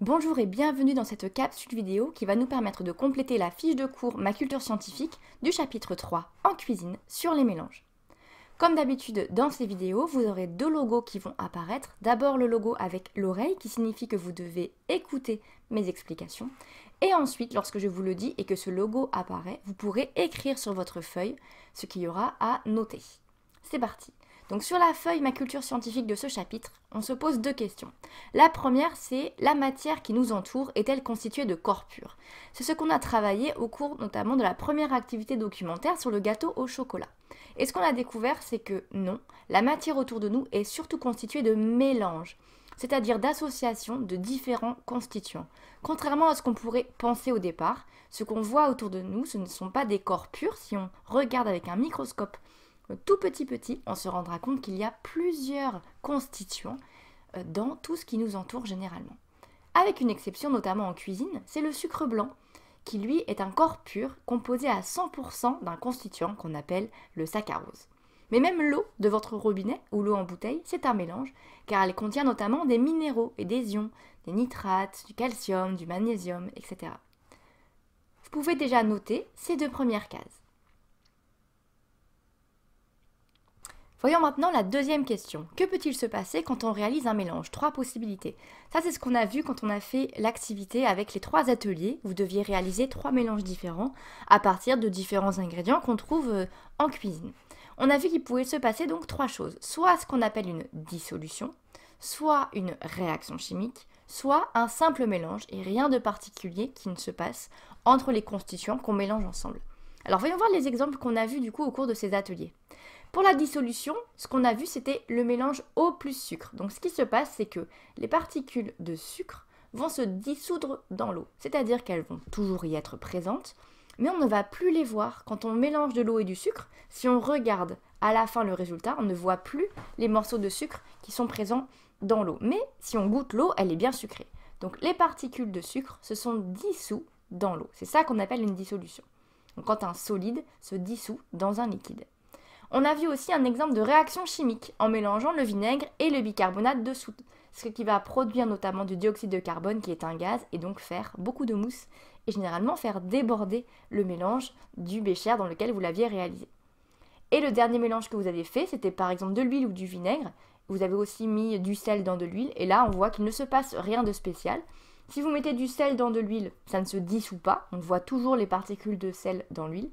Bonjour et bienvenue dans cette capsule vidéo qui va nous permettre de compléter la fiche de cours Ma culture scientifique du chapitre 3 en cuisine sur les mélanges. Comme d'habitude dans ces vidéos, vous aurez deux logos qui vont apparaître. D'abord le logo avec l'oreille qui signifie que vous devez écouter mes explications. Et ensuite, lorsque je vous le dis et que ce logo apparaît, vous pourrez écrire sur votre feuille ce qu'il y aura à noter. C'est parti! Donc sur la feuille Ma culture scientifique de ce chapitre, on se pose deux questions. La première, c'est la matière qui nous entoure est-elle constituée de corps purs? C'est ce qu'on a travaillé au cours notamment de la première activité documentaire sur le gâteau au chocolat. Et ce qu'on a découvert, c'est que non, la matière autour de nous est surtout constituée de mélanges, c'est-à-dire d'associations de différents constituants. Contrairement à ce qu'on pourrait penser au départ, ce qu'on voit autour de nous, ce ne sont pas des corps purs. Si on regarde avec un microscope tout petit, on se rendra compte qu'il y a plusieurs constituants dans tout ce qui nous entoure généralement. Avec une exception, notamment en cuisine, c'est le sucre blanc, qui lui est un corps pur composé à 100% d'un constituant qu'on appelle le saccharose. Mais même l'eau de votre robinet ou l'eau en bouteille, c'est un mélange, car elle contient notamment des minéraux et des ions, des nitrates, du calcium, du magnésium, etc. Vous pouvez déjà noter ces deux premières cases. Voyons maintenant la deuxième question. Que peut-il se passer quand on réalise un mélange? Trois possibilités. Ça, c'est ce qu'on a vu quand on a fait l'activité avec les trois ateliers. Vous deviez réaliser trois mélanges différents à partir de différents ingrédients qu'on trouve en cuisine. On a vu qu'il pouvait se passer donc trois choses. Soit ce qu'on appelle une dissolution, soit une réaction chimique, soit un simple mélange et rien de particulier qui ne se passe entre les constituants qu'on mélange ensemble. Alors voyons voir les exemples qu'on a vus du coup au cours de ces ateliers. Pour la dissolution, ce qu'on a vu, c'était le mélange eau plus sucre. Donc ce qui se passe, c'est que les particules de sucre vont se dissoudre dans l'eau. C'est-à-dire qu'elles vont toujours y être présentes, mais on ne va plus les voir. Quand on mélange de l'eau et du sucre, si on regarde à la fin le résultat, on ne voit plus les morceaux de sucre qui sont présents dans l'eau. Mais si on goûte l'eau, elle est bien sucrée. Donc les particules de sucre se sont dissous dans l'eau. C'est ça qu'on appelle une dissolution. Donc quand un solide se dissout dans un liquide. On a vu aussi un exemple de réaction chimique en mélangeant le vinaigre et le bicarbonate de soude, ce qui va produire notamment du dioxyde de carbone qui est un gaz et donc faire beaucoup de mousse et généralement faire déborder le mélange du bécher dans lequel vous l'aviez réalisé. Et le dernier mélange que vous avez fait, c'était par exemple de l'huile ou du vinaigre. Vous avez aussi mis du sel dans de l'huile et là on voit qu'il ne se passe rien de spécial. Si vous mettez du sel dans de l'huile, ça ne se dissout pas, on voit toujours les particules de sel dans l'huile.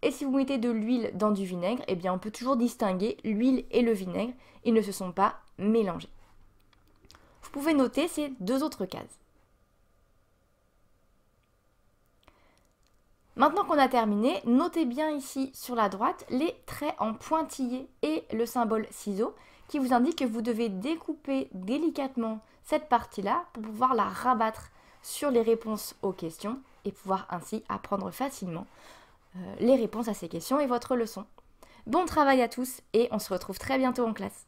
Et si vous mettez de l'huile dans du vinaigre, eh bien on peut toujours distinguer l'huile et le vinaigre, ils ne se sont pas mélangés. Vous pouvez noter ces deux autres cases. Maintenant qu'on a terminé, notez bien ici sur la droite les traits en pointillés et le symbole ciseau qui vous indique que vous devez découper délicatement cette partie-là pour pouvoir la rabattre sur les réponses aux questions et pouvoir ainsi apprendre facilement les réponses à ces questions et votre leçon. Bon travail à tous et on se retrouve très bientôt en classe.